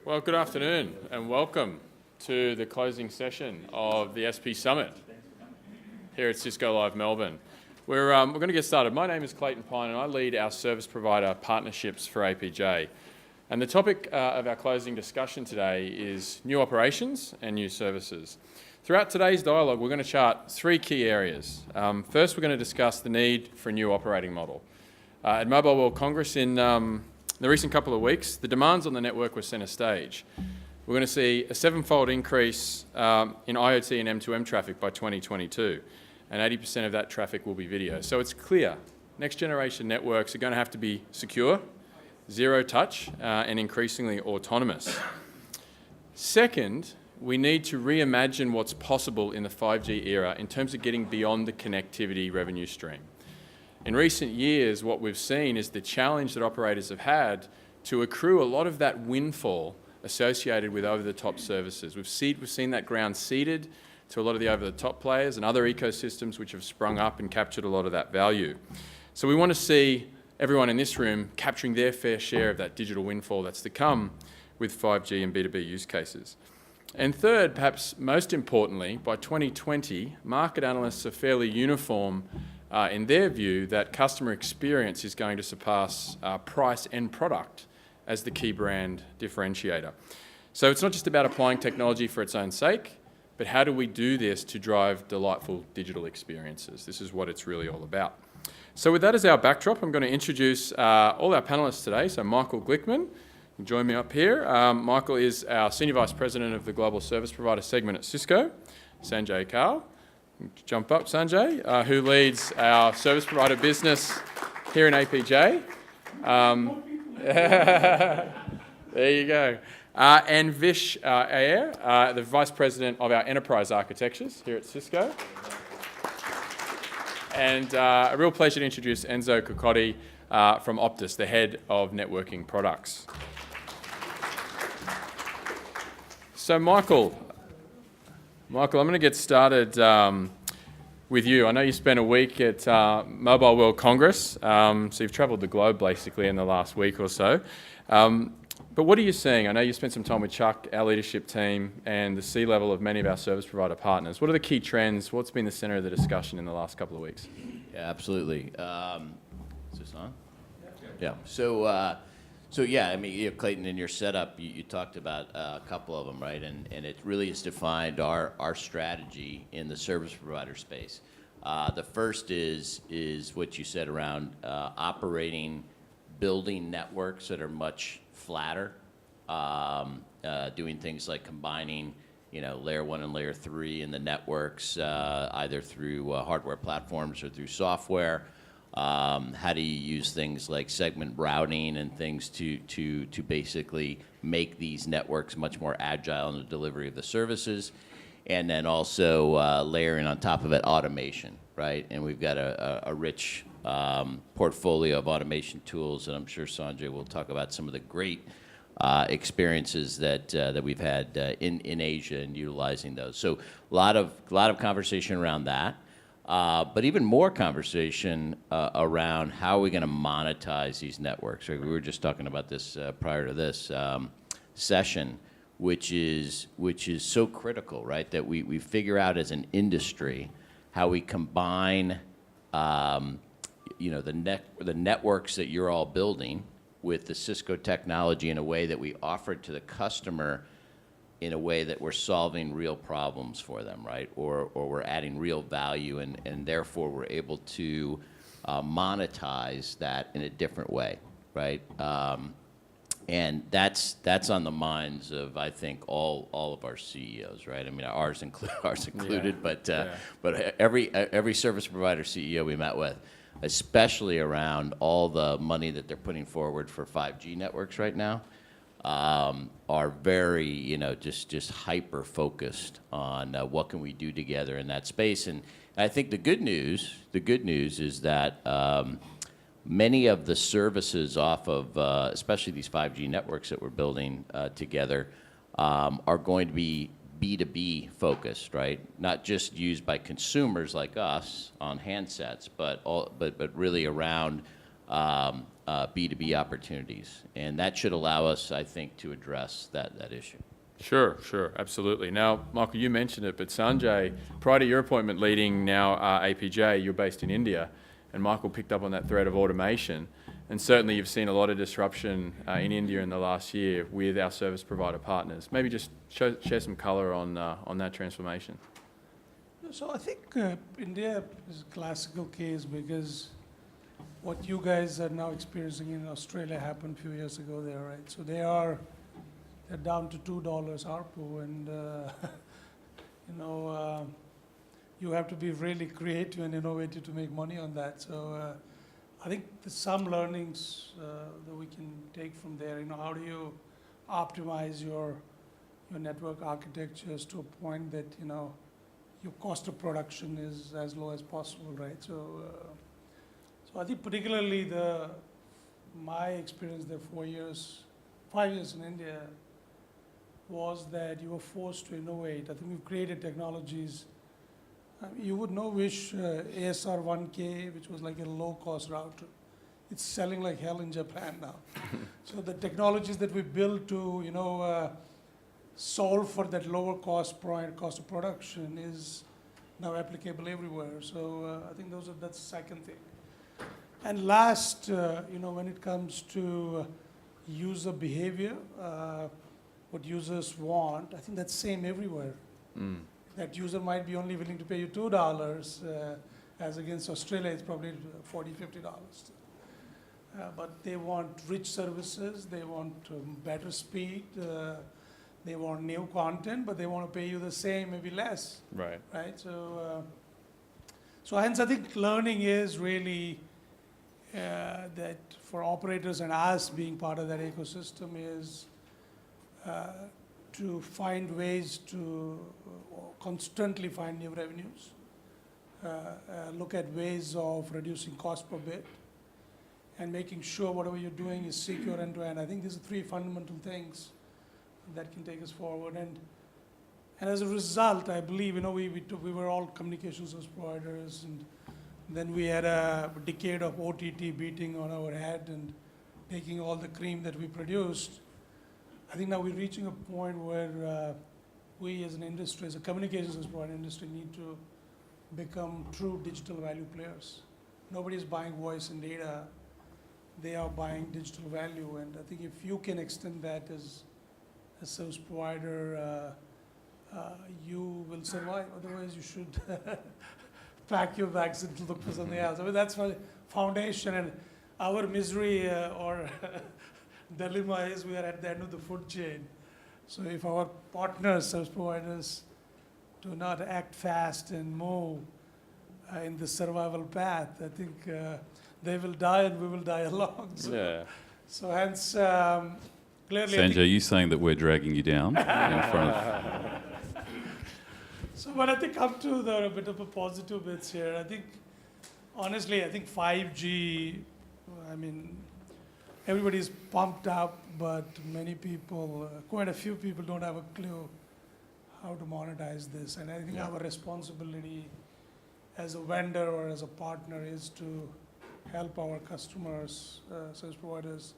Well, good afternoon and welcome to the closing session of the SP Summit here at Cisco Live Melbourne. We're going to get started. My name is Clayton Pyne and I lead our service provider partnerships for APJ. And the topic of our closing discussion today is new operations and new services. Throughout today's dialogue, we're going to chart three key areas. First, we're going to discuss the need for a new operating model. At Mobile World Congress in the recent couple of weeks, the demands on the network were centre stage. We're going to see a seven-fold increase in IoT and M2M traffic by 2022, and 80% of that traffic will be video. So it's clear, next-generation networks are going to have to be secure, zero-touch, and increasingly autonomous. Second, we need to reimagine what's possible in the 5G era in terms of getting beyond the connectivity revenue stream. In recent years, what we've seen is the challenge that operators have had to accrue a lot of that windfall associated with over-the-top services. We've seen that ground ceded to a lot of the over-the-top players and other ecosystems which have sprung up and captured a lot of that value. So we want to see everyone in this room capturing their fair share of that digital windfall that's to come with 5G and B2B use cases. And third, perhaps most importantly, by 2020, market analysts are fairly uniform in their view that customer experience is going to surpass price and product as the key brand differentiator. So it's not just about applying technology for its own sake, but how do we do this to drive delightful digital experiences? This is what it's really all about. So with that as our backdrop, I'm going to introduce all our panellists today. So Michael Glickman, join me up here. Michael is our Senior Vice President of the Global Service Provider segment at Cisco. Sanjay Kaul, jump up Sanjay, who leads our service provider business here in APJ. There you go. And Vish Iyer, the Vice President of our Enterprise Architectures here at Cisco. And a real pleasure to introduce Enzo Cocotti from Optus, the Head of Networking Products. So Michael, I'm going to get started with you. I know you spent a week at Mobile World Congress, so you've travelled the globe basically in the last week or so. But what are you seeing? I know you spent some time with Chuck, our leadership team, and the C-level of many of our service provider partners. What are the key trends? What's been the centre of the discussion in the last couple of weeks? Yeah, absolutely. Is this on? Yeah. So yeah, I mean, Clayton, in your setup, you talked about a couple of them, right? And it really has defined our strategy in the service provider space. The first is what you said around building networks that are much flatter, doing things like combining, layer 1 and layer 3 in the networks, either through hardware platforms or through software. How do you use things like segment routing and things to basically make these networks much more agile in the delivery of the services, and then also layering on top of it automation, right? And we've got a rich portfolio of automation tools, and I'm sure Sanjay will talk about some of the great experiences that we've had in Asia and utilizing those. So a lot of conversation around that. But even more conversation around how are we going to monetize these networks. We were just talking about this prior to this session, which is so critical, right? That we figure out as an industry how we combine, the networks that you're all building with the Cisco technology in a way that we offer it to the customer in a way that we're solving real problems for them, right? Or we're adding real value, and therefore we're able to monetize that in a different way, right? And that's on the minds of, I think, all of our CEOs, right? I mean, ours included, yeah. but every service provider CEO we met with, especially around all the money that they're putting forward for 5G networks right now, are very, just hyper focused on what can we do together in that space. And I think the good news is that many of the services off of, especially these 5G networks that we're building together, are going to be B2B focused, right? Not just used by consumers like us on handsets, but really around B2B opportunities. And that should allow us, I think, to address that issue. Sure, absolutely. Now, Michael, you mentioned it, but Sanjay, prior to your appointment leading now APJ, you're based in India, and Michael picked up on that thread of automation. And certainly you've seen a lot of disruption in India in the last year with our service provider partners. Maybe just share some color on that transformation. So I think India is a classical case because what you guys are now experiencing in Australia happened a few years ago there, right? So they're down to $2 ARPU, and you have to be really creative and innovative to make money on that. So I think there's some learnings that we can take from there. How do you optimize your network architectures to a point that your cost of production is as low as possible, right? So I think particularly my experience there 5 years in India was that you were forced to innovate. I think we've created technologies. You would know Vish ASR 1K, which was like a low-cost router. It's selling like hell in Japan now. So the technologies that we built to solve for that lower cost of production is now applicable everywhere. So I think that's the second thing. And last, when it comes to user behavior, what users want, I think that's same everywhere. That user might be only willing to pay you $2, as against Australia, it's probably $40, $50. But they want rich services, they want better speed, they want new content, but they want to pay you the same, maybe less. Right. So hence I think learning is really that for operators and us being part of that ecosystem is to find ways to constantly find new revenues, look at ways of reducing cost per bit, and making sure whatever you're doing is secure end to end. I think these are three fundamental things that can take us forward. And as a result, I believe, we were all communication service providers, and then we had a decade of OTT beating on our head and taking all the cream that we produced. I think now we're reaching a point where we as an industry, as a communications service provider industry, need to become true digital value players. Nobody's buying voice and data. They are buying digital value. And I think if you can extend that as a service provider, you will survive. Otherwise, you should pack your bags and look for something else. I mean, that's my foundation. And our misery or dilemma is we are at the end of the food chain. So if our partners, service providers, do not act fast and move in the survival path, I think they will die and we will die along. So hence, clearly... Sanjay, are you saying that we're dragging you down in front of... So when I think come to a bit of a positive bits here, I think, honestly, 5G, everybody's pumped up, but many people, quite a few people don't have a clue how to monetize this. And I think our responsibility as a vendor or as a partner is to help our customers, service providers,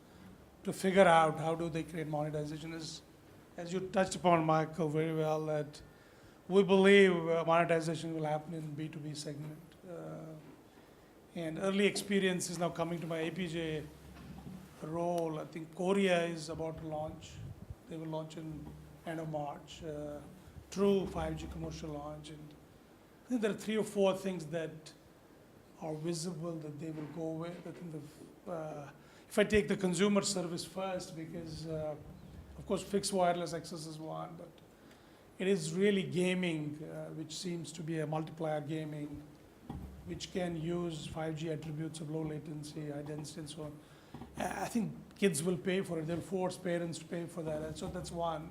to figure out how do they create monetization. As you touched upon, Michael, very well, that we believe monetization will happen in B2B segment. And early experience is now coming to my APJ role. I think Korea is about to launch. They will launch in end of March, true 5G commercial launch. And I think there are 3 or 4 things that are visible that they will go with. I think if I take the consumer service first, because of course fixed wireless access is one, but it is really gaming, which seems to be a multiplier gaming, which can use 5G attributes of low latency, high density, and so on. I think kids will pay for it. They'll force parents to pay for that. And so that's one.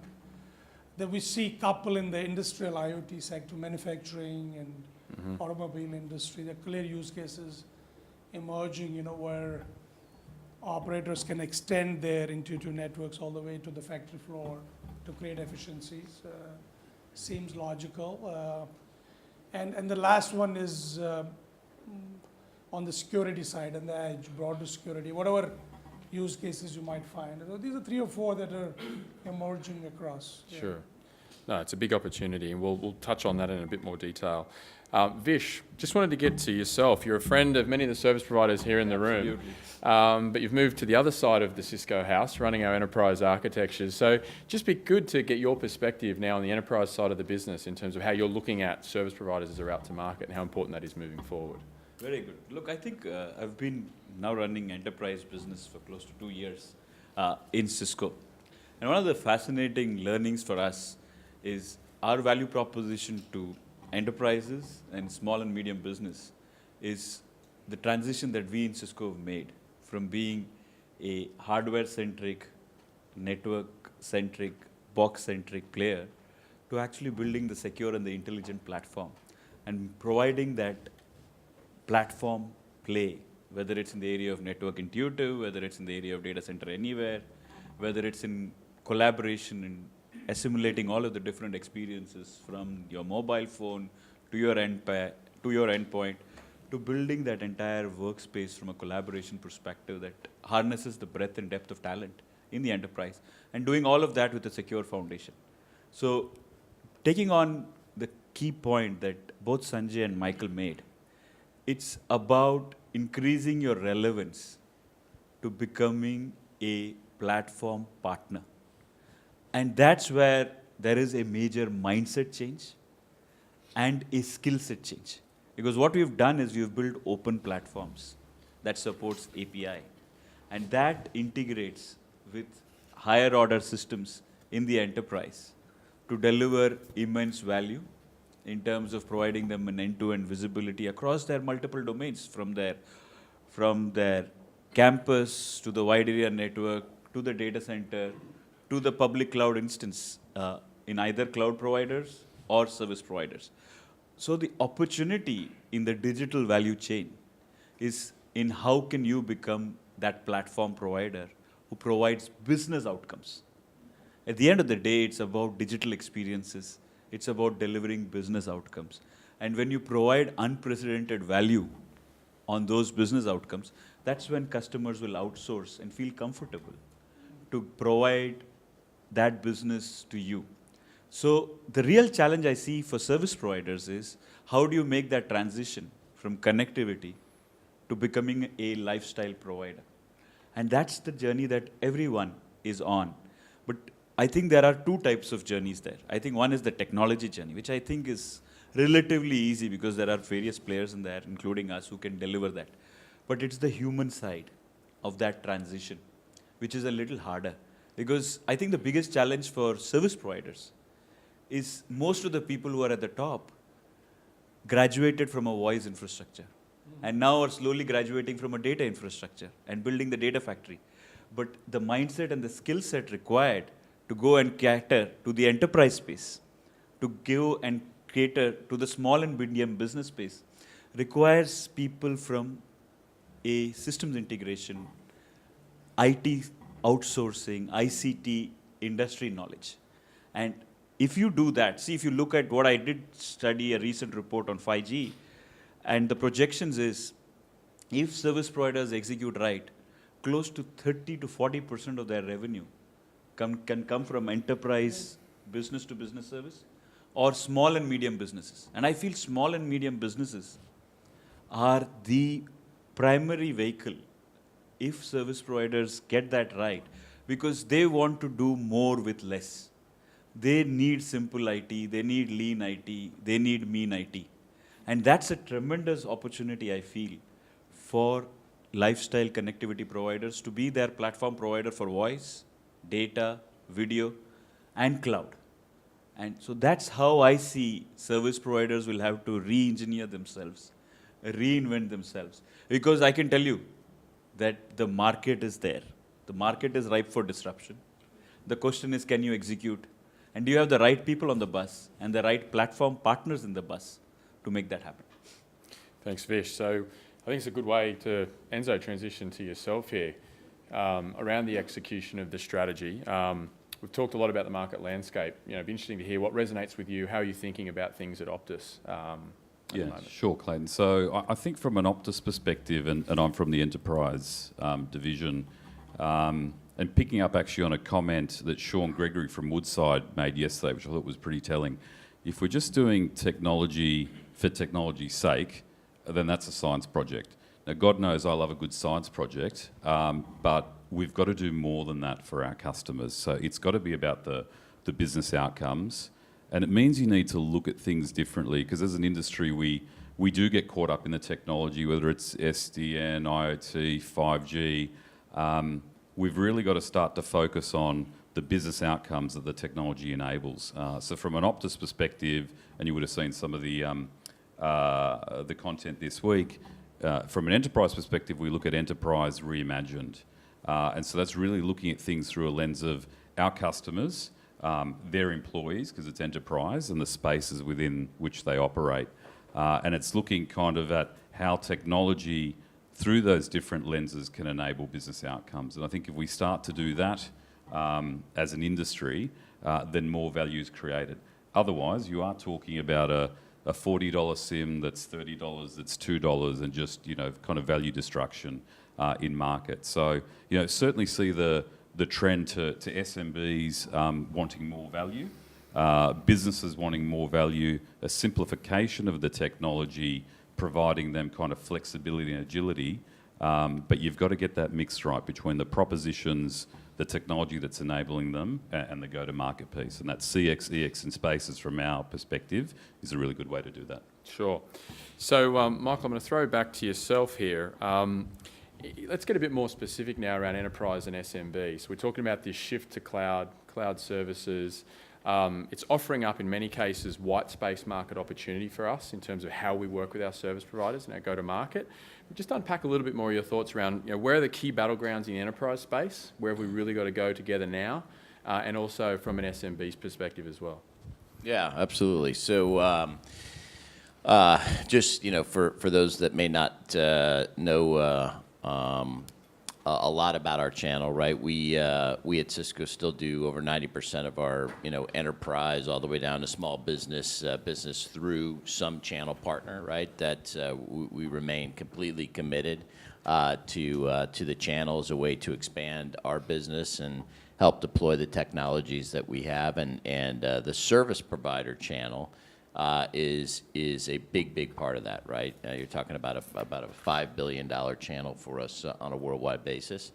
Then we see couple in the industrial IoT sector, manufacturing and automobile industry. There are clear use cases emerging, where operators can extend their intuitive networks all the way to the factory floor to create efficiencies. Seems logical. And the last one is on the security side and the edge, broader security, whatever use cases you might find. So these are 3 or 4 that are emerging across. Yeah. Sure. No, it's a big opportunity, and we'll touch on that in a bit more detail. Vish, just wanted to get to yourself. You're a friend of many of the service providers here in the room, but you've moved to the other side of the Cisco house, running our enterprise architectures. So just be good to get your perspective now on the enterprise side of the business in terms of how you're looking at service providers as they're out to market and how important that is moving forward. Very good. Look, I think I've been now running enterprise business for close to 2 years in Cisco. And one of the fascinating learnings for us is our value proposition to enterprises and small and medium business is the transition that we in Cisco have made from being a hardware-centric, network-centric, box-centric player to actually building the secure and the intelligent platform and providing that platform play, whether it's in the area of network intuitive, whether it's in the area of data center anywhere, whether it's in collaboration and assimilating all of the different experiences from your mobile phone to your endpoint, to building that entire workspace from a collaboration perspective that harnesses the breadth and depth of talent in the enterprise, and doing all of that with a secure foundation. So taking on the key point that both Sanjay and Michael made, it's about increasing your relevance to becoming a platform partner. And that's where there is a major mindset change and a skill set change. Because what we've done is we've built open platforms that supports API. And that integrates with higher order systems in the enterprise to deliver immense value in terms of providing them an end-to-end visibility across their multiple domains, from their campus to the wide area network to the data center to the public cloud instance in either cloud providers or service providers. So the opportunity in the digital value chain is in how can you become that platform provider who provides business outcomes. At the end of the day, it's about digital experiences. It's about delivering business outcomes. And when you provide unprecedented value on those business outcomes, that's when customers will outsource and feel comfortable to provide that business to you. So the real challenge I see for service providers is how do you make that transition from connectivity to becoming a lifestyle provider? And that's the journey that everyone is on. But I think there are 2 types of journeys there. I think one is the technology journey, which I think is relatively easy because there are various players in there, including us, who can deliver that. But it's the human side of that transition, which is a little harder. Because I think the biggest challenge for service providers is most of the people who are at the top graduated from a voice infrastructure and now are slowly graduating from a data infrastructure and building the data factory. But the mindset and the skill set required to go and cater to the enterprise space, to go and cater to the small and medium business space, requires people from a systems integration, IT outsourcing, ICT industry knowledge. And if you do that, see, if you look at what I did study a recent report on 5G, and the projections is, if service providers execute right, close to 30 to 40% of their revenue can come from enterprise business to business service or small and medium businesses. And I feel small and medium businesses are the primary vehicle if service providers get that right, because they want to do more with less. They need simple IT, they need lean IT, they need mean IT. And that's a tremendous opportunity, I feel, for lifestyle connectivity providers to be their platform provider for voice, data, video, and cloud. And so that's how I see service providers will have to re-engineer themselves, reinvent themselves. Because I can tell you that the market is there. The market is ripe for disruption. The question is, can you execute? And do you have the right people on the bus and the right platform partners in the bus to make that happen? Thanks, Vish. So I think it's a good way to, Enzo, transition to yourself here around the execution of the strategy. We've talked a lot about the market landscape. It'd be interesting to hear what resonates with you. How are you thinking about things at Optus the Yeah, moment. sure, Clayton. So I think from an Optus perspective, and I'm from the enterprise division, and picking up actually on a comment that Sean Gregory from Woodside made yesterday, which I thought was pretty telling. If we're just doing technology for technology's sake, then that's a science project. Now, God knows I love a good science project, but we've got to do more than that for our customers. So it's got to be about the business outcomes. And it means you need to look at things differently, because as an industry, we do get caught up in the technology, whether it's SDN, IoT, 5G. We've really got to start to focus on the business outcomes that the technology enables. So from an Optus perspective, and you would have seen some of the content this week, from an enterprise perspective, we look at enterprise reimagined. And so that's really looking at things through a lens of our customers, their employees, because it's enterprise, and the spaces within which they operate. And it's looking kind of at how technology, through those different lenses, can enable business outcomes. And I think if we start to do that as an industry, then more value is created. Otherwise, you are talking about a $40 SIM that's $30, that's $2, and just, kind of value destruction in market. So, certainly see the trend to SMBs wanting more value, businesses wanting more value, a simplification of the technology, providing them kind of flexibility and agility. But you've got to get that mix right between the propositions, the technology that's enabling them, and the go-to-market piece. And that CX, EX in spaces, from our perspective, is a really good way to do that. Sure. So, Michael, I'm going to throw back to yourself here. Let's get a bit more specific now around enterprise and SMB. So we're talking about this shift to cloud services. It's offering up, in many cases, white space market opportunity for us in terms of how we work with our service providers and our go-to-market. Just unpack a little bit more of your thoughts around, where are the key battlegrounds in the enterprise space? Where have we really got to go together now? And also from an SMB's perspective as well. Yeah, absolutely. So just, for those that may not know a lot about our channel, right? We at Cisco still do over 90% of our, enterprise all the way down to small business through some channel partner, right? That we remain completely committed to the channel as a way to expand our business and help deploy the technologies that we have. And the service provider channel is a big part of that, right? You're talking about a $5 billion channel for us on a worldwide basis,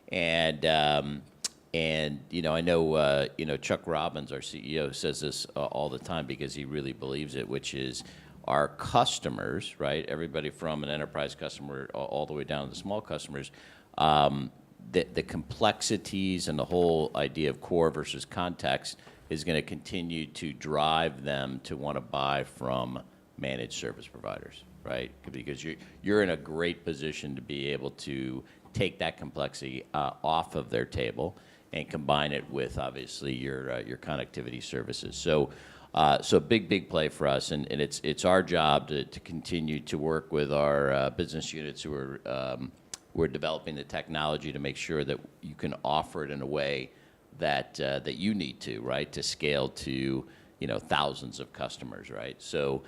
and I know Chuck Robbins, our CEO, says this all the time because he really believes it, which is our customers, right? Everybody from an enterprise customer all the way down to the small customers. The complexities and the whole idea of core versus context is going to continue to drive them to want to buy from managed service providers, right? Because you're in a great position to be able to take that complexity off of their table and combine it with, obviously, your connectivity services. So big play for us, and it's our job to continue to work with our business units who are developing the technology to make sure that you can offer it in a way that you need to, right, to scale to thousands of customers, right? So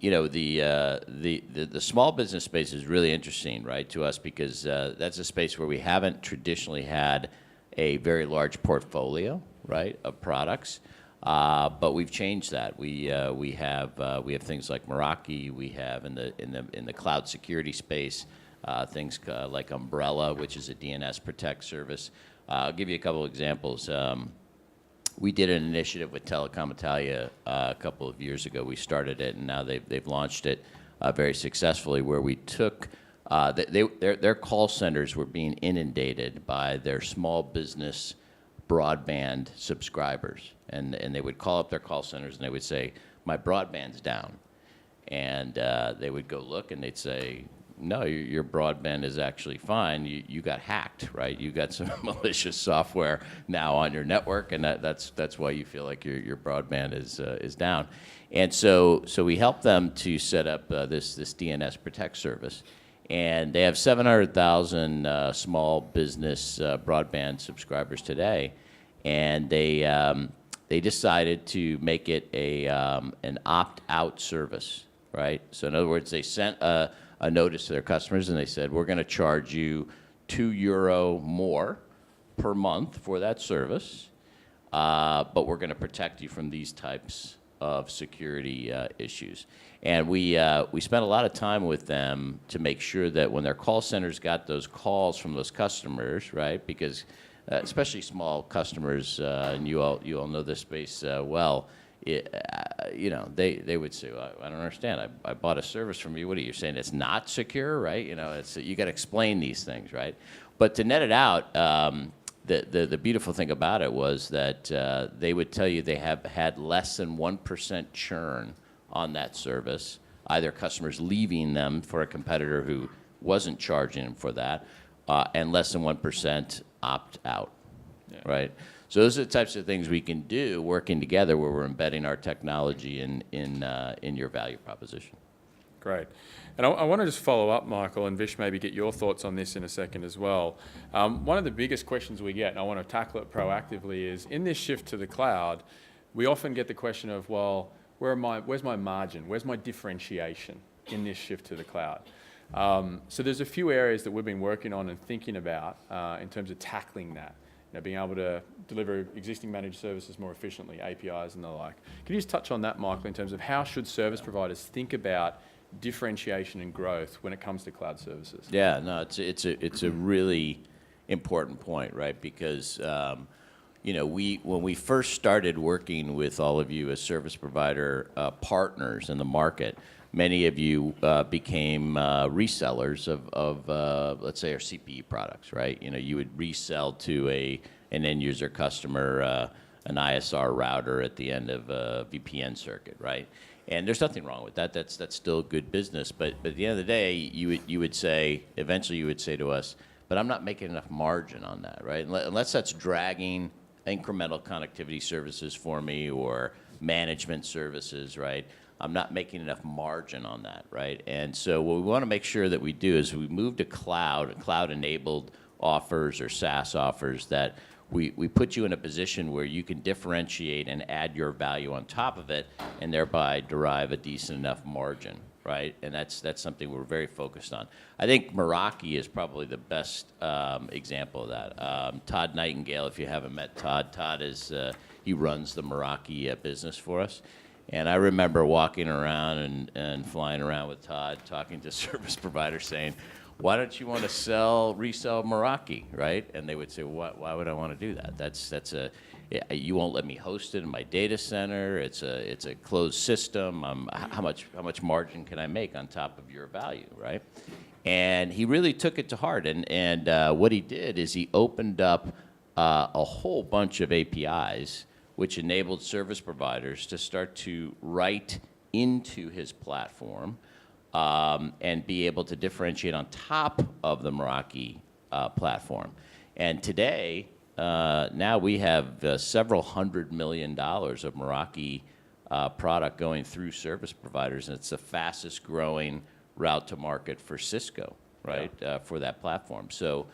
the small business space is really interesting, right, to us, because that's a space where we haven't traditionally had a very large portfolio, right, of products, but we've changed that. We have things like Meraki. We have in the cloud security space things like Umbrella, which is a DNS Protect service. I'll give you a couple examples. We did an initiative with Telecom Italia a couple of years ago. We started it, and now they've launched it very successfully, where we took their call centers were being inundated by their small business broadband subscribers, and they would call up their call centers and they would say, "My broadband's down," and they would go look and they'd say, "No, your broadband is actually fine. You got hacked, right? You got some malicious software now on your network, and that's why you feel like your broadband is down." And so we helped them to set up this DNS Protect service, and they have 700,000 small business broadband subscribers today, and they decided to make it an opt-out service. right? So in other words, they sent a notice to their customers and they said, we're going to charge you €2 more per month for that service, but we're going to protect you from these types of security issues. And we spent a lot of time with them to make sure that when their call centers got those calls from those customers, right, because especially small customers, and you all know this space well, they would say, well, I don't understand. I bought a service from you. What are you saying? It's not secure, right? You got to explain these things, right? But to net it out, the beautiful thing about it was that they would tell you they have had less than 1% churn on that service, either customers leaving them for a competitor who wasn't charging them for that, and less than 1% opt out, right? So those are the types of things we can do working together where we're embedding our technology in your value proposition. Great. And I want to just follow up, Michael, and Vish, maybe get your thoughts on this in a second as well. One of the biggest questions we get, and I want to tackle it proactively, is in this shift to the cloud, we often get the question of, well, where's my margin? Where's my differentiation in this shift to the cloud? So there's a few areas that we've been working on and thinking about in terms of tackling that. Being able to deliver existing managed services more efficiently, APIs and the like. Can you just touch on that, Michael, in terms of how should service providers think about differentiation and growth when it comes to cloud services? Yeah, no, it's a really important point, right? Because when we first started working with all of you as service provider partners in the market, many of you became resellers of let's say, our CPE products, right? You would resell to an end user customer an ISR router at the end of a VPN circuit, right? And there's nothing wrong with that. That's still good business. But at the end of the day, you would say, eventually you would say to us, but I'm not making enough margin on that, right? Unless that's dragging incremental connectivity services for me or management services, right? I'm not making enough margin on that, right? And so what we want to make sure that we do is we move to cloud-enabled offers or SaaS offers that we put you in a position where you can differentiate and add your value on top of it and thereby derive a decent enough margin, right? And that's something we're very focused on. I think Meraki is probably the best example of that. Todd Nightingale, if you haven't met Todd is, he runs the Meraki business for us. And I remember walking around and flying around with Todd, talking to service providers saying, why don't you want to resell Meraki, right? And they would say, why would I want to do that? You won't let me host it in my data center. It's a closed system. How much margin can I make on top of your value, right? And he really took it to heart. And what he did is he opened up a whole bunch of APIs which enabled service providers to start to write into his platform and be able to differentiate on top of the Meraki platform. And today, now we have several $100 million of Meraki product going through service providers, and it's the fastest growing route to market for Cisco, right, for that platform. So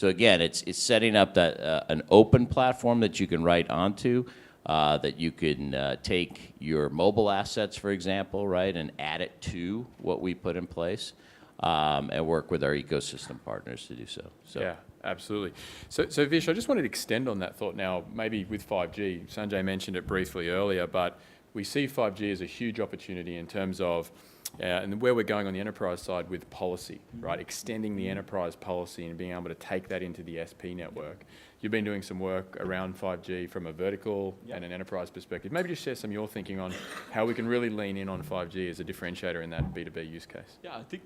again, it's setting up that an open platform that you can write onto, that you can take your mobile assets, for example, right, and add it to what we put in place, and work with our ecosystem partners to do so. Yeah, absolutely. So Vish, I just wanted to extend on that thought now, maybe with 5G. Sanjay mentioned it briefly earlier, but we see 5G as a huge opportunity in terms of and where we're going on the enterprise side with policy, right? Extending the enterprise policy and being able to take that into the SP network. You've been doing some work around 5G from a vertical and an enterprise perspective. Maybe just share some of your thinking on how we can really lean in on 5G as a differentiator in that B2B use case. Yeah, I think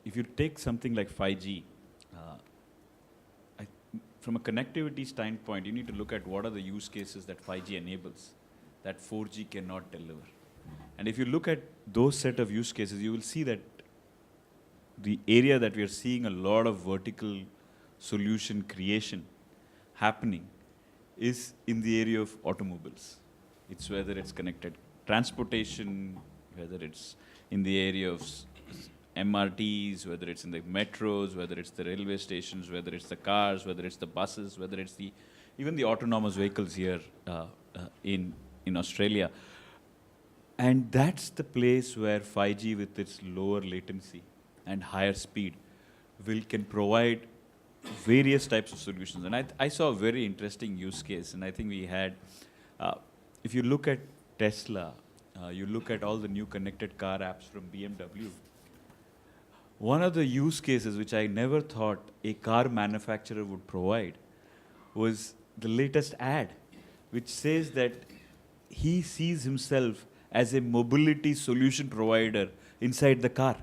if you take something like 5G, from a connectivity standpoint, you need to look at what are the use cases that 5G enables that 4G cannot deliver. And if you look at those set of use cases, you will see that the area that we are seeing a lot of vertical solution creation happening is in the area of automobiles. It's whether it's connected transportation, whether it's in the area of MRTs, whether it's in the metros, whether it's the railway stations, whether it's the cars, whether it's the buses, whether it's even the autonomous vehicles here in Australia. And that's the place where 5G with its lower latency and higher speed can provide various types of solutions. And I saw a very interesting use case, and I think we had, if you look at Tesla, you look at all the new connected car apps from BMW, one of the use cases which I never thought a car manufacturer would provide was the latest ad, which says that he sees himself as a mobility solution provider inside the car.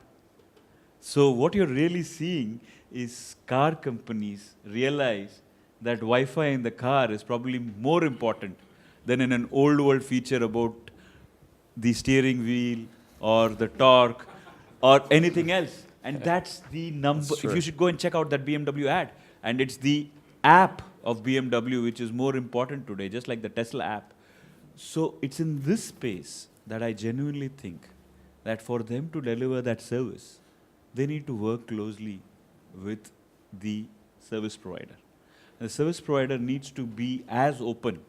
So what you're really seeing is car companies realize that Wi-Fi in the car is probably more important than in an old world feature about the steering wheel or the torque or anything else. And that's the number. That's true. If you should go and check out that BMW ad, and it's the app of BMW which is more important today, just like the Tesla app. So it's in this space that I genuinely think that for them to deliver that service, they need to work closely with the service provider. The service provider needs to be as open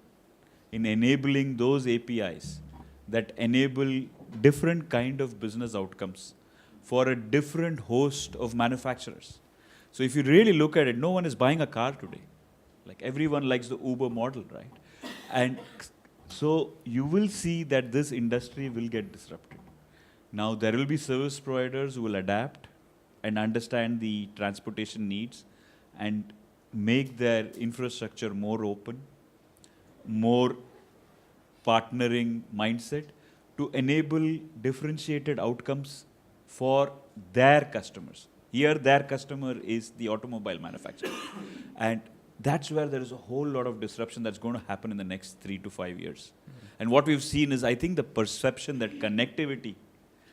in enabling those APIs that enable different kind of business outcomes for a different host of manufacturers. So if you really look at it, no one is buying a car today. Like everyone likes the Uber model, right? And so you will see that this industry will get disrupted. Now there will be service providers who will adapt and understand the transportation needs and make their infrastructure more open, more partnering mindset to enable differentiated outcomes for their customers. Here their customer is the automobile manufacturer. And that's where there is a whole lot of disruption that's going to happen in the next 3 to 5 years. And what we've seen is, I think the perception that connectivity,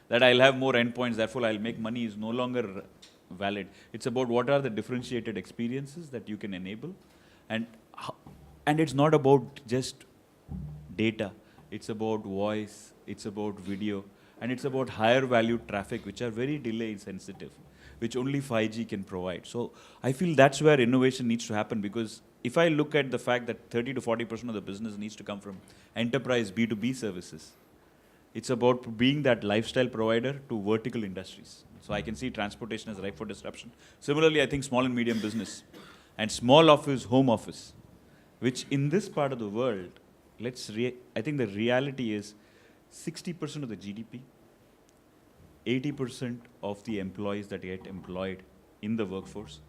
that I'll have more endpoints, therefore I'll make money, is no longer valid. It's about what are the differentiated experiences that you can enable. And it's not about just data. It's about voice, it's about video, and it's about higher value traffic, which are very delay sensitive, which only 5G can provide. So I feel that's where innovation needs to happen, because if I look at the fact that 30 to 40% of the business needs to come from enterprise B2B services, it's about being that lifestyle provider to vertical industries. So I can see transportation is ripe for disruption. Similarly, I think small and medium business and small office, home office, which in this part of the world, I think the reality is 60% of the GDP, 80% of the employees that get employed in the workforce,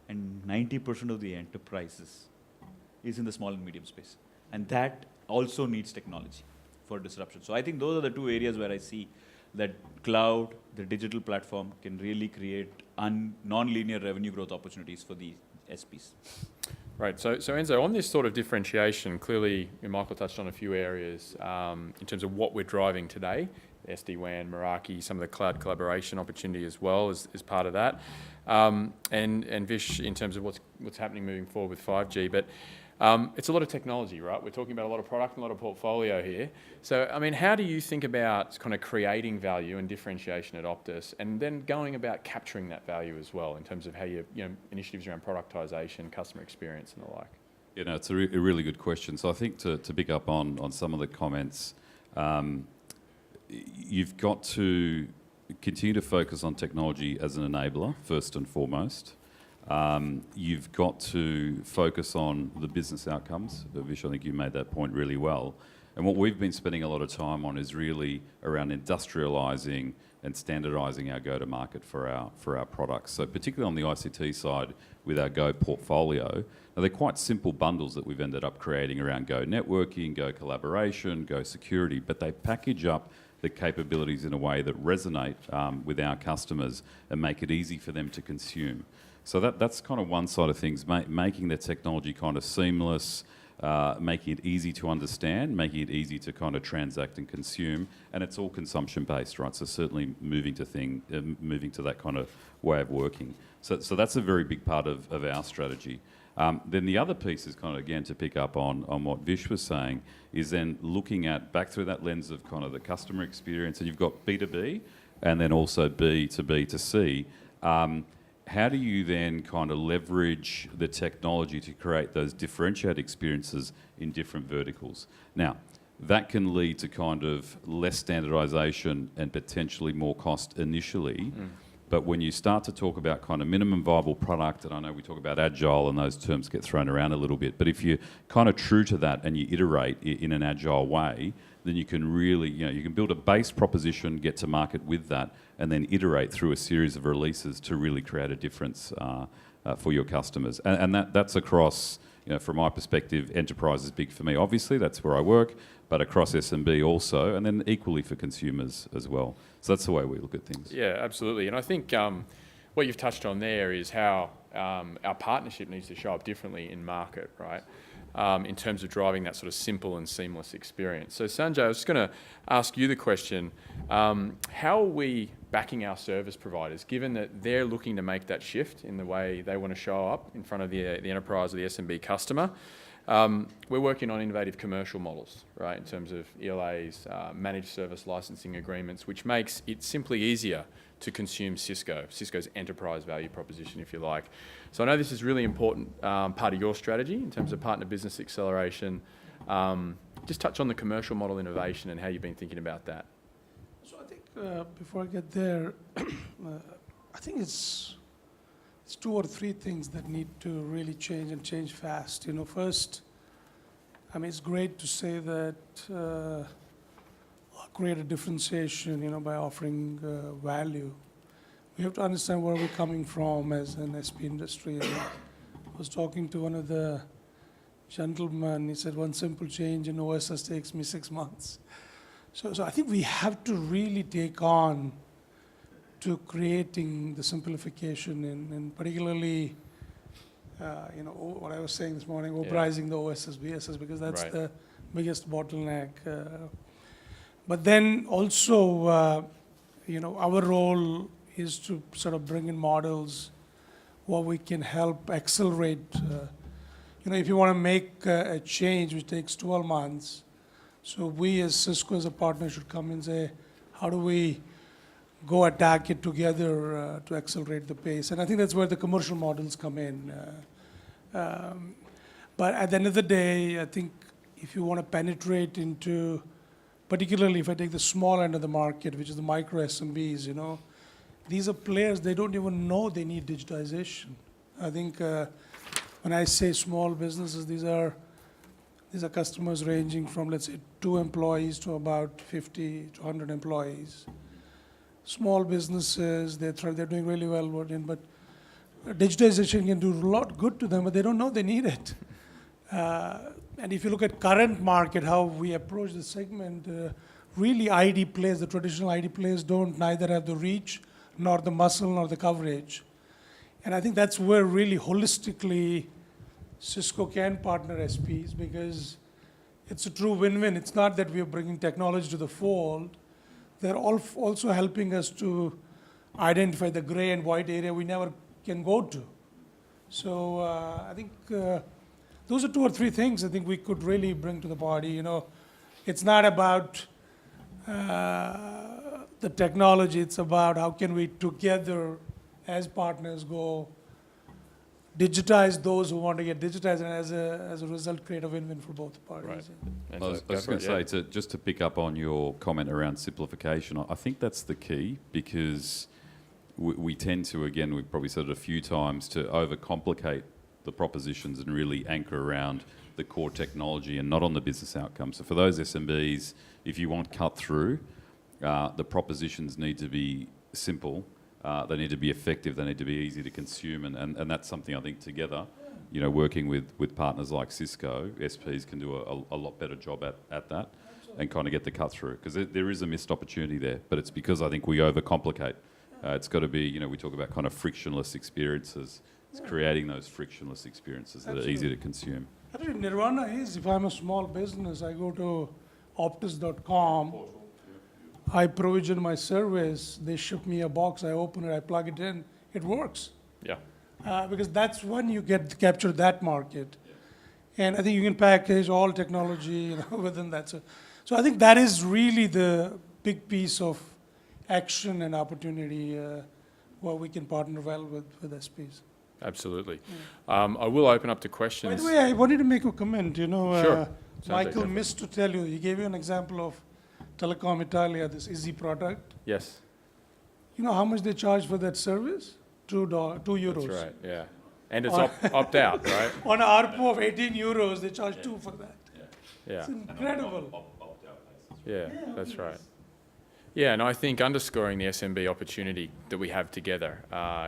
and 90% of the enterprises is in the small and medium space. And that also needs technology for disruption. So I think those are the two areas where I see that cloud, the digital platform, can really create non-linear revenue growth opportunities for the SPs. Right. So Enzo, on this sort of differentiation, clearly Michael touched on a few areas in terms of what we're driving today. SD-WAN, Meraki, some of the cloud collaboration opportunity as well is part of that. And Vish, in terms of what's happening moving forward with 5G. But it's a lot of technology, right? We're talking about a lot of product and a lot of portfolio here. So, I mean, how do you think about kind of creating value and differentiation at Optus, and then going about capturing that value as well in terms of how initiatives around productization, customer experience and the like? You know, it's a really good question. So I think to pick up on some of the comments, you've got to continue to focus on technology as an enabler, first and foremost. You've got to focus on the business outcomes. Vish, I think you made that point really well. And what we've been spending a lot of time on is really around industrialising and standardising our go-to-market for our products. So particularly on the ICT side with our Go portfolio, now they're quite simple bundles that we've ended up creating around Go networking, Go collaboration, Go security, but they package up the capabilities in a way that resonate with our customers and make it easy for them to consume. So that's kind of one side of things, making the technology kind of seamless, making it easy to understand, making it easy to kind of transact and consume, and it's all consumption based, right? So certainly moving to that kind of way of working. So that's a very big part of our strategy. Then the other piece is kind of, again, to pick up on what Vish was saying, is then looking at back through that lens of kind of the customer experience, and you've got B2B and then also B to B to C. How do you then kind of leverage the technology to create those differentiated experiences in different verticals? Now, that can lead to kind of less standardization and potentially more cost initially. But when you start to talk about kind of minimum viable product, and I know we talk about agile and those terms get thrown around a little bit, but if you're kind of true to that and you iterate in an agile way, then you can really, you can build a base proposition, get to market with that, and then iterate through a series of releases to really create a difference for your customers. And that's across, from my perspective, enterprise is big for me. Obviously, that's where I work, but across SMB also, and then equally for consumers as well. So that's the way we look at things. Yeah, absolutely. And I think what you've touched on there is how our partnership needs to show up differently in market, right? In terms of driving that sort of simple and seamless experience. So Sanjay, I was just going to ask you the question, how are we backing our service providers, given that they're looking to make that shift in the way they want to show up in front of the enterprise or the SMB customer? We're working on innovative commercial models, right, in terms of ELAs, managed service licensing agreements, which makes it simply easier to consume Cisco's enterprise value proposition, if you like. So I know this is a really important part of your strategy in terms of partner business acceleration. Just touch on the commercial model innovation and how you've been thinking about that. So I think before I get there, I think it's 2 or 3 things that need to really change and change fast. First, I mean, it's great to say that create a differentiation, by offering value. We have to understand where we're coming from as an SP industry. And I was talking to one of the gentlemen. He said, one simple change in OSS takes me 6 months. So I think we have to really take on to creating the simplification and particularly, what I was saying this morning, Optimizing the OSS, BSS, because that's Right. the biggest bottleneck. But then also, our role is to sort of bring in models where we can help accelerate. If you want to make a change which takes 12 months, so we as Cisco as a partner should come and say, how do we go attack it together to accelerate the pace? And I think that's where the commercial models come in. But at the end of the day, I think if you want to penetrate into, particularly if I take the small end of the market, which is the micro SMBs, these are players, they don't even know they need digitization. I think when I say small businesses, these are customers ranging from, let's say, 2 employees to about 50 to 100 employees. Small businesses, they're doing really well, but digitization can do a lot good to them, but they don't know they need it. And if you look at current market, how we approach the segment, really ID players, the traditional ID players don't neither have the reach, nor the muscle, nor the coverage. And I think that's where really holistically Cisco can partner SPs, because it's a true win-win. It's not that we are bringing technology to the fold. They're also helping us to identify the gray and white area we never can go to. So I think those are 2 or 3 things I think we could really bring to the party. It's not about the technology. It's about how can we together as partners go digitize those who want to get digitized, and as a result create a win-win for both parties. Right. I was just going to say, just to pick up on your comment around simplification, I think that's the key, because we tend to, again, we've probably said it a few times, to overcomplicate the propositions and really anchor around the core technology and not on the business outcome. So for those SMBs, if you want cut through, the propositions need to be simple. They need to be effective. They need to be easy to consume, and that's something I think together, working with partners like Cisco, SPs can do a lot better job at that, and kind of get the cut through, because there is a missed opportunity there. But it's because I think we overcomplicate. It's got to be, we talk about kind of frictionless experiences. It's creating those frictionless experiences that are easy to consume. Actually, Nirvana is, if I'm a small business, I go to Optus.com. I provision my service, they ship me a box, I open it, I plug it in, it works. Yeah. Because that's when you capture that market. And I think you can package all technology within that. So I think that is really the big piece of action and opportunity where we can partner well with SPs. absolutely. I will open up to By questions. the way, I wanted to make a comment, Sure. Sanjay, Michael go for it. missed to tell you, he gave you an example of Telecom Italia, this Easy product. Yes, You know how much they charge for that service? €2. that's right, yeah. And it's opt out, right? On an ARPU of 18 euros, they charge 2 for that. Yeah. It's incredible. Yeah, that's right. Yeah, and I think underscoring the SMB opportunity that we have together,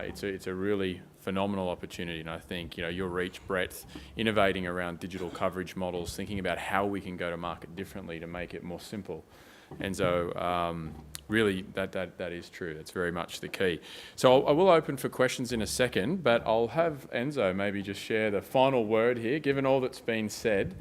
it's a really phenomenal opportunity, and I think your reach, breadth, innovating around digital coverage models, thinking about how we can go to market differently to make it more simple. And so really that is true. That's very much the key. So I will open for questions in a second, but I'll have Enzo maybe just share the final word here, given all that's been said.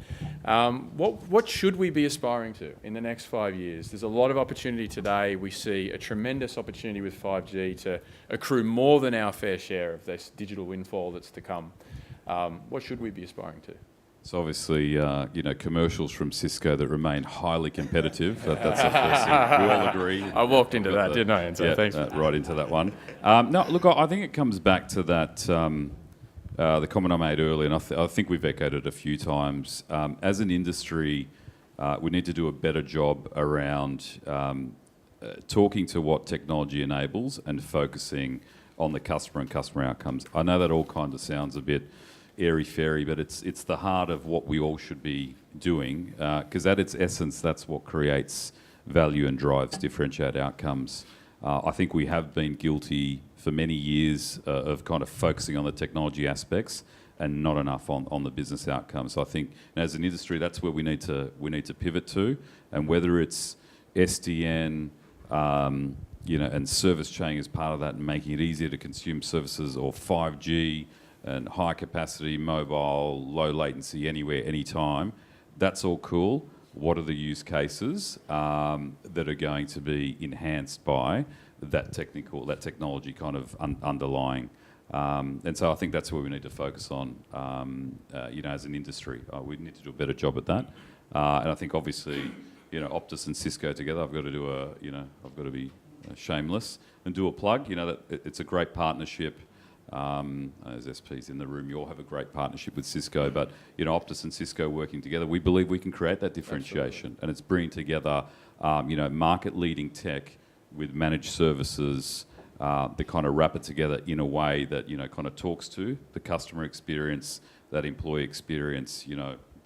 What should we be aspiring to in the next 5 years? There's a lot of opportunity today. We see a tremendous opportunity with 5G to accrue more than our fair share of this digital windfall that's to come. What should we be aspiring to? So obviously, commercials from Cisco that remain highly competitive. That's the first thing. We all agree. I walked into that, didn't I, Enzo? Yeah, Thanks. right into that one. No, look, I think it comes back to that, the comment I made earlier, and I think we've echoed it a few times. As an industry, we need to do a better job around talking to what technology enables and focusing on the customer and customer outcomes. I know that all kind of sounds a bit airy-fairy, but it's the heart of what we all should be doing, because at its essence, that's what creates value and drives differentiated outcomes. I think we have been guilty for many years of kind of focusing on the technology aspects and not enough on the business outcomes. So I think as an industry, that's where we need to pivot to, and whether it's SDN, and service chain as part of that, and making it easier to consume services, or 5G. And high capacity, mobile, low latency, anywhere, anytime. That's all cool. What are the use cases that are going to be enhanced by that technology kind of underlying? And so I think that's where we need to focus on, as an industry. We need to do a better job at that. And I think obviously, Optus and Cisco together, I've got to be shameless and do a plug. That it's a great partnership. As SPs in the room, you all have a great partnership with Cisco, but Optus and Cisco working together, we believe we can create that differentiation. Absolutely. And it's bringing together, market-leading tech with managed services that kind of wrap it together in a way that kind of talks to the customer experience, that employee experience,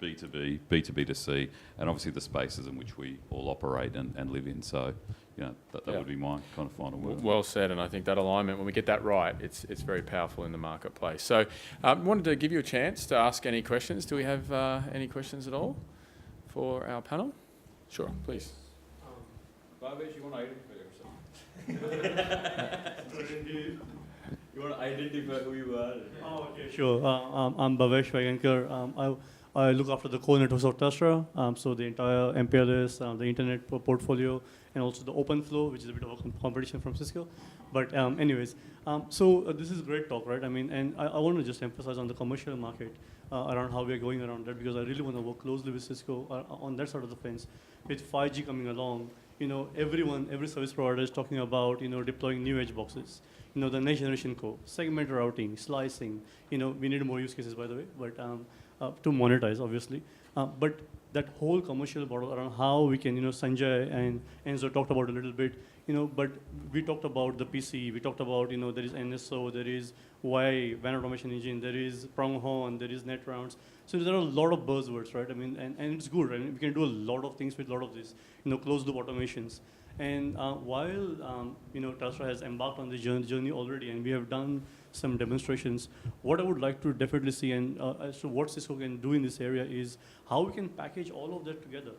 B2B, B2B2C, and obviously the spaces in which we all operate and live in. So, that would be my kind of final word. Well said, and I think that alignment, when we get that right, it's very powerful in the marketplace. So I wanted to give you a chance to ask any questions. Do we have any questions at all for our panel? Sure, please. Bhavesh, you want to identify yourself? You want to identify who you are? Oh, okay, sure. I'm Bhavesh Vagankar. I look after the core networks of Telstra, so the entire MPLS, the internet portfolio, and also the OpenFlow, which is a bit of a competition from Cisco. But anyways, so this is a great talk, right? I mean, and I want to just emphasize on the commercial market around how we're going around that, because I really want to work closely with Cisco on that side of the fence. With 5G coming along, every service provider is talking about, deploying new edge boxes. The next generation core, segment routing, slicing. We need more use cases, by the way, but to monetize, obviously. But that whole commercial model around how we can, Sanjay and Enzo talked about a little bit, but we talked about the PC, we talked about, there is NSO, there is WAI, WAN automation engine, there is Pronghorn, there is net rounds. So there are a lot of buzzwords, right? I mean, and it's good, right? We can do a lot of things with a lot of this, closed loop automations. And while, Telstra has embarked on the journey already, and we have done some demonstrations, what I would like to definitely see, and as to what Cisco can do in this area, is how we can package all of that together.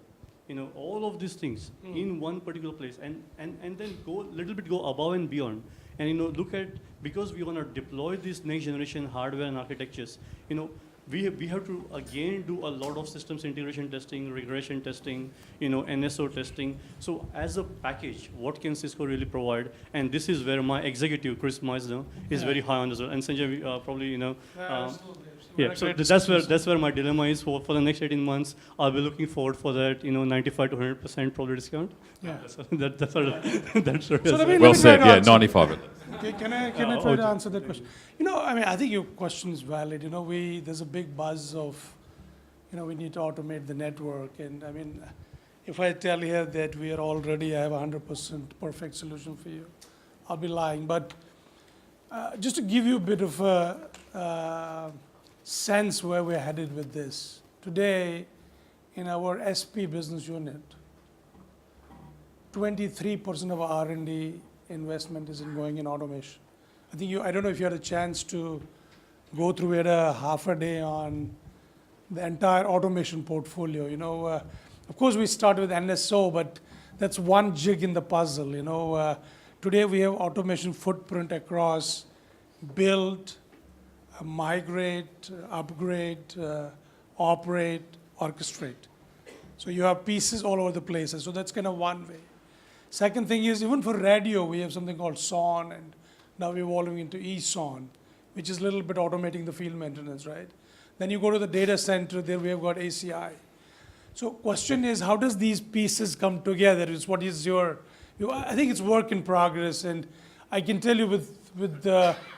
All of these things in one particular place, and then go a little bit above and beyond. And look at, because we want to deploy this next generation hardware and architectures, we have to again do a lot of systems integration testing, regression testing, NSO testing. So as a package, what can Cisco really provide? And this is where my executive, Chris Meisner, is very high on this. And Sanjay, probably, yeah, so that's where my dilemma is for the next 18 months. I'll be looking forward for that, 95 to 100% probably discount. Yeah. So that's sort of, that's sort of. So let me Well try said, to yeah, answer. 95. Can I try to answer that question? I mean, I think your question is valid. There's a big buzz of, we need to automate the network. And I mean, if I tell here that we are already, I have a 100% perfect solution for you, I'll be lying. But just to give you a bit of a sense where we're headed with this, today in our SP business unit, 23% of our R&D investment is going in automation. I don't know if you had a chance to go through it a half a day on the entire automation portfolio. Of course, we start with NSO, but that's one jig in the puzzle. Today we have automation footprint across build, migrate, upgrade, operate, orchestrate. So you have pieces all over the place. So that's kind of one way. Second thing is, even for radio, we have something called SON, and now we're evolving into eSON, which is a little bit automating the field maintenance, right? Then you go to the data center, there we have got ACI. So question is, how does these pieces come together? What is I think it's work in progress, and I can tell you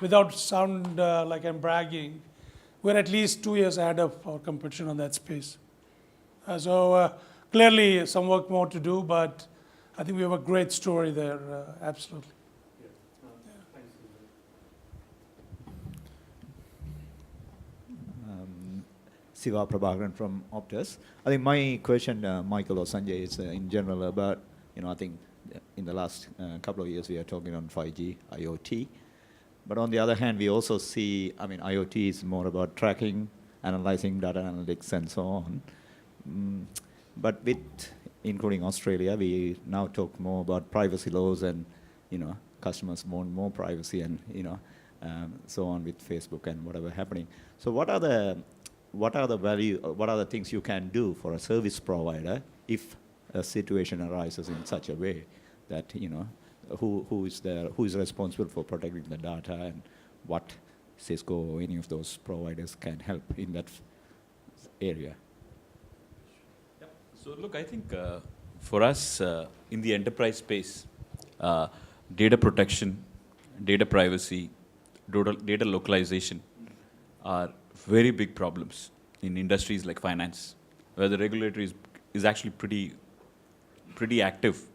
without sound like I'm bragging, we're at least 2 years ahead of our competition on that space. So clearly some work more to do, but I think we have a great story there, absolutely. Siva Prabhakaran from Optus. I think my question, Michael or Sanjay, is in general about, I think in the last couple of years we are talking on 5G, IoT. But on the other hand, we also see, IoT is more about tracking, analyzing data analytics and so on. But including Australia, we now talk more about privacy laws and, customers want more privacy and, so on with Facebook and whatever happening. So what are the things you can do for a service provider if a situation arises in such a way that, who is responsible for protecting the data, and what Cisco or any of those providers can help in that area? So look, I think for us in the enterprise space, data protection, data privacy, data localization are very big problems in industries like finance, where the regulator is actually pretty active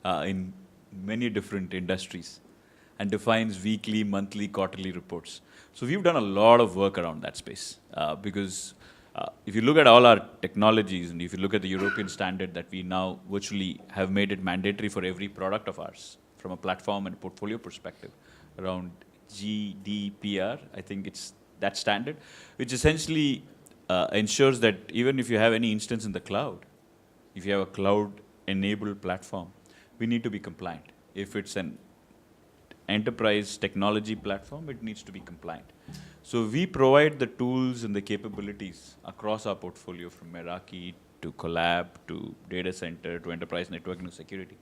in many different industries and defines weekly, monthly, quarterly reports. So we've done a lot of work around that space because if you look at all our technologies, and if you look at the European standard that we now virtually have made it mandatory for every product of ours from a platform and portfolio perspective around GDPR, I think it's that standard, which essentially ensures that even if you have any instance in the cloud, if you have a cloud-enabled platform, we need to be compliant. If it's an enterprise technology platform, it needs to be compliant. So we provide the tools and the capabilities across our portfolio, from Meraki to Collab to data center to enterprise networking and security,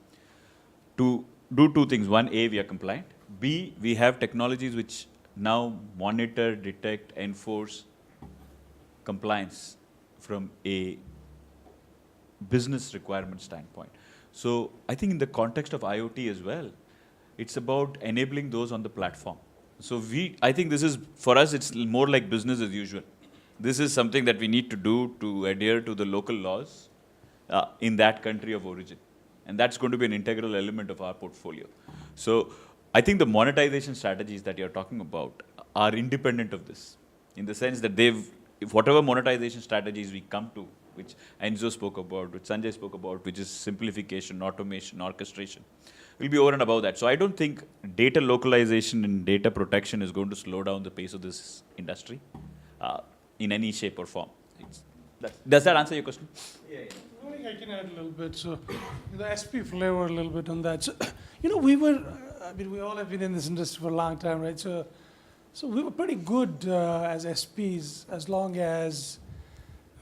to do two things. One, A, we are compliant. B, we have technologies which now monitor, detect, enforce compliance from a business requirement standpoint. So I think in the context of IoT as well, it's about enabling those on the platform. So I think this is, for us, it's more like business as usual. This is something that we need to do to adhere to the local laws in that country of origin. And that's going to be an integral element of our portfolio. So I think the monetization strategies that you're talking about are independent of this, in the sense that whatever monetization strategies we come to, which Enzo spoke about, which Sanjay spoke about, which is simplification, automation, orchestration, will be over and above that. So I don't think data localization and data protection is going to slow down the pace of this industry in any shape or form. Does that answer your question? Yeah. I think I can add a little bit. So the SP flavor a little bit on that. So, we all have been in this industry for a long time, right? So we were pretty good as SPs as long as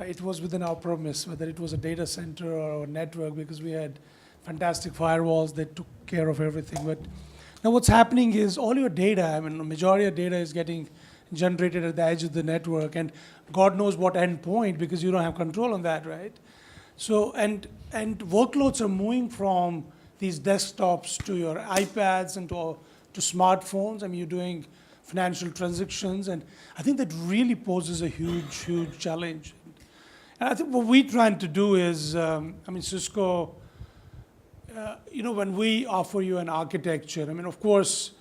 it was within our premise, whether it was a data center or a network, because we had fantastic firewalls that took care of everything. But now what's happening is all your data, the majority of data is getting generated at the edge of the network, and God knows what endpoint, because you don't have control on that, right? So, and workloads are moving from these desktops to your iPads and to to smartphones. I mean, you're doing financial transactions, and I think that really poses a huge, huge challenge. And I think what we're trying to do is, Cisco, when we offer you an architecture, of course,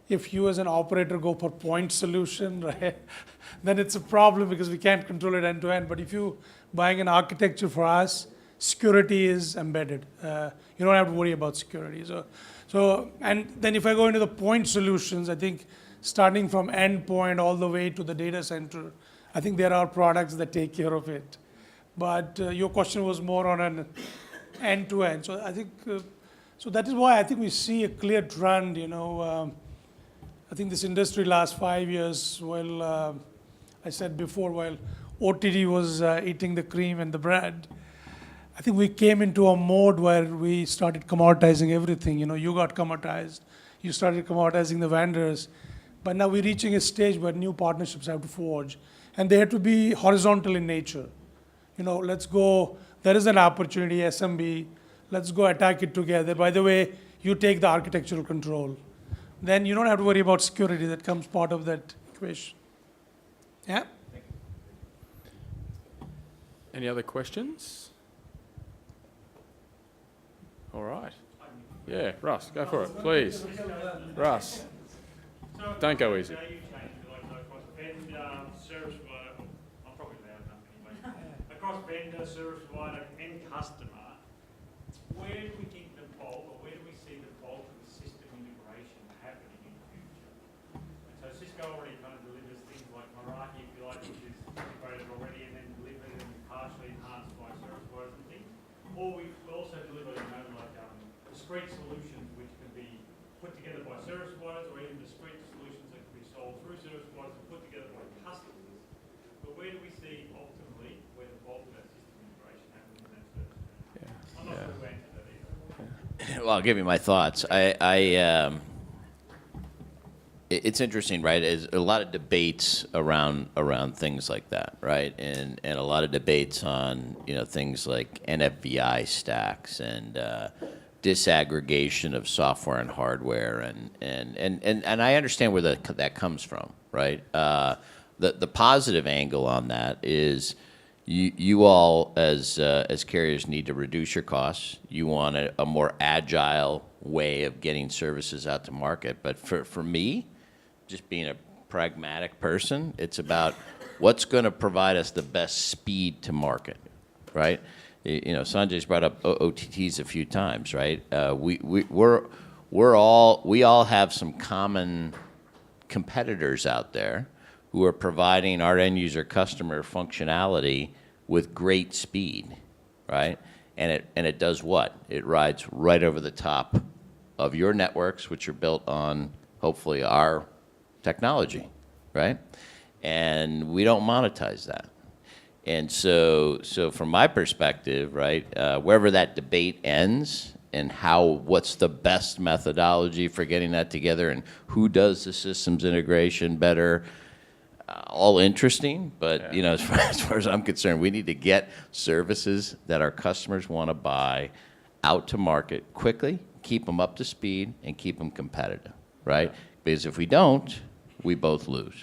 if you as an operator go for point solution, right, then it's a problem because we can't control it end to end. But if you buying an architecture for us, security is embedded. You don't have to worry about security. So, and then if I go into the point solutions, I think starting from endpoint all the way to the data center, I think there are products that take care of it. But your question was more on an end-to-end. So I think, so that is why I think we see a clear trend, I think this industry last 5 years, I said before, while OTT was eating the cream and the bread, I think we came into a mode where we started commoditizing everything. You got commoditized, you started commoditizing the vendors, but now we're reaching a stage where new partnerships have to forge, and they have to be horizontal in nature. Let's go, there is an opportunity, SMB, let's go attack it together. By the way, you take the architectural control. Then you don't have to worry about security. That comes part of that equation. Yeah? Any other questions? All right. Yeah, Russ, go for it, please. Russ, don't go easy. Across vendor, service provider, and customer, where do we think the bulk, or where do we see the bulk of the system integration happening in the future? And so Cisco already kind of delivers things like Meraki, if you like, which is integrated already and then delivered and partially enhanced by service providers and things. Or we also deliver, discrete solutions which can be put together by service providers, or even discrete solutions that can be sold through service providers and put together by customers. But where do we see ultimately where the bulk of that system integration happens in that service? I'm not sure who answered that either. Well, I'll give you my thoughts. It's interesting, right? There's a lot of debates around things like that, right? And a lot of debates on things like NFVI stacks and disaggregation of software and hardware, and I understand where that comes from, right? The positive angle on that is you all as carriers need to reduce your costs. You want a more agile way of getting services out to market. But for me, just being a pragmatic person, it's about what's going to provide us the best speed to market, right? Sanjay's brought up OTTs a few times, right? We all have some common competitors out there who are providing our end user customer functionality with great speed, right? And it does what? It rides right over the top of your networks, which are built on hopefully our technology, right? And we don't monetize that. And so from my perspective, right, wherever that debate ends and what's the best methodology for getting that together and who does the systems integration better, all interesting, but as far as I'm concerned, we need to get services that our customers want to buy out to market quickly, keep them up to speed, and keep them competitive, right? Because if we don't, we both lose.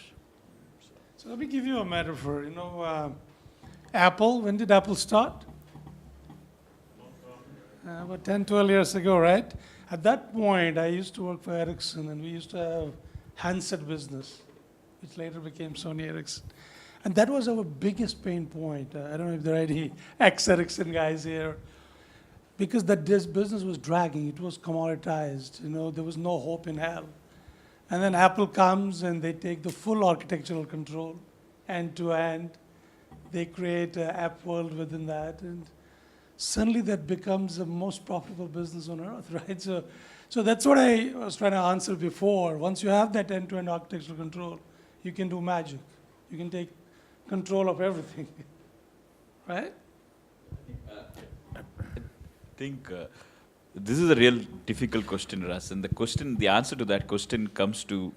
So let me give you a metaphor. Apple, when did Apple start? About 10, 12 years ago, right? At that point, I used to work for Ericsson, and we used to have handset business, which later became Sony Ericsson. And that was our biggest pain point. I don't know if there are any ex-Ericsson guys here. Because this business was dragging. It was commoditized. There was no hope in hell. And then Apple comes, and they take the full architectural control, end-to-end. They create an app world within that, and suddenly that becomes the most profitable business on earth, right? So that's what I was trying to answer before. Once you have that end-to-end architectural control, you can do magic. You can take control of everything, right? I think this is a real difficult question, Russ, and the answer to that question comes to,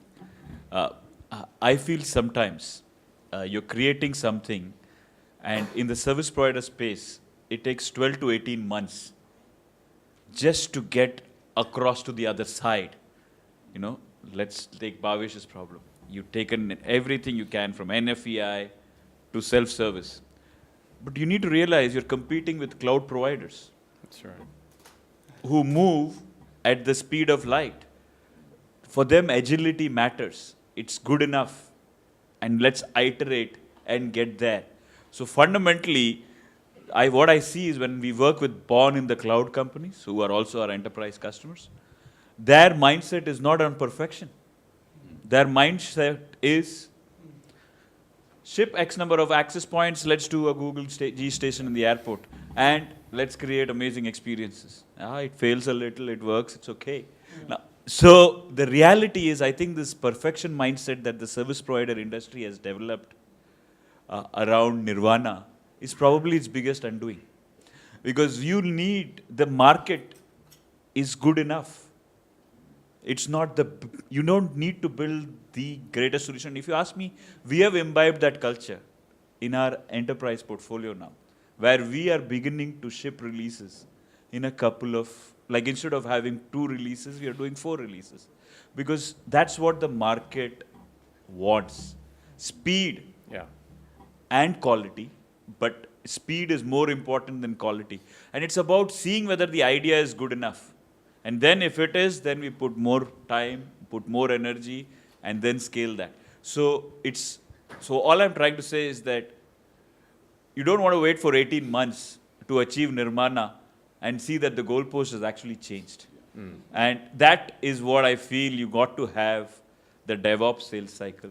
I feel sometimes you're creating something. And in the service provider space, it takes 12 to 18 months just to get across to the other side You know, let's take Bhavish's problem. You've taken everything you can from NFEI to self-service. But you need to realize you're competing with cloud providers That's right. who move at the speed of light. For them, agility matters. It's good enough. And let's iterate and get there. So fundamentally, what I see is when we work with born in the cloud companies, who are also our enterprise customers, their mindset is not on perfection. Their mindset is ship X number of access points, let's do a Google G station in the airport, and let's create amazing experiences. It fails a little, it works, it's okay. Now, so the reality is, I think this perfection mindset that the service provider industry has developed around Nirvana is probably its biggest undoing. Because the market is good enough. It's not you don't need to build the greatest solution. If you ask me, we have imbibed that culture in our enterprise portfolio now, where we are beginning to ship releases in a couple of, like instead of having 2 releases, we are doing 4 releases. Because that's what the market wants. Speed and quality, but speed is more important than quality. And it's about seeing whether the idea is good enough. And then if it is, then we put more time, put more energy, and then scale that. So all I'm trying to say is that you don't want to wait for 18 months to achieve Nirvana and see that the goalpost has actually changed. And that is what I feel you got to have the DevOps sales cycle,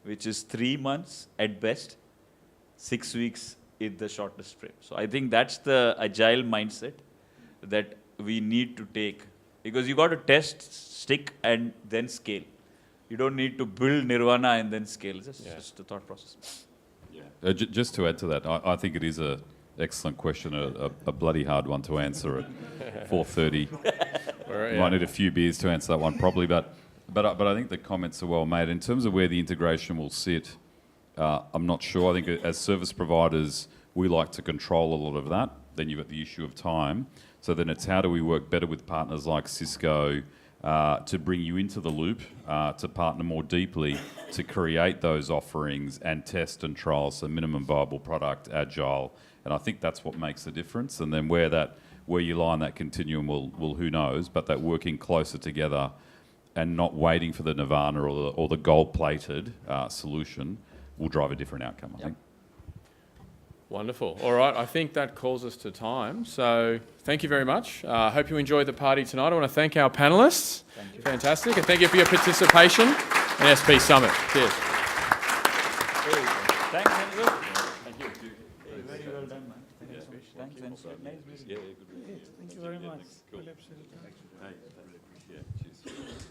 which is 3 months at best, 6 weeks in the shortest frame. So I think that's the agile mindset that we need to take. Because you got to test, stick, and then scale. You don't need to build Nirvana and then scale. It's just a thought process. Just to add to that, I think it is an excellent question, a bloody hard one to answer at 4:30. Might need a few beers to answer that one properly, but I think the comments are well made. In terms of where the integration will sit, I'm not sure. I think as service providers, we like to control a lot of that. Then you've got the issue of time. So then it's how do we work better with partners like Cisco to bring you into the loop, to partner more deeply, to create those offerings and test and trial, so minimum viable product, agile. And I think that's what makes the difference. And then where you lie on that continuum will who knows, but that working closer together and not waiting for the Nirvana or the gold-plated solution will drive a different outcome, I think. Wonderful. All right, I think that calls us to time. So thank you very much. I hope you enjoyed the party tonight. I want to thank our panellists. Thank you. Fantastic. And thank you for your participation in SP Summit. Cheers. Thanks, Enzo. Thank you. Very well done, man. Thanks, Enzo. Nice meeting you. Thank you very much. Really appreciate it. Cheers.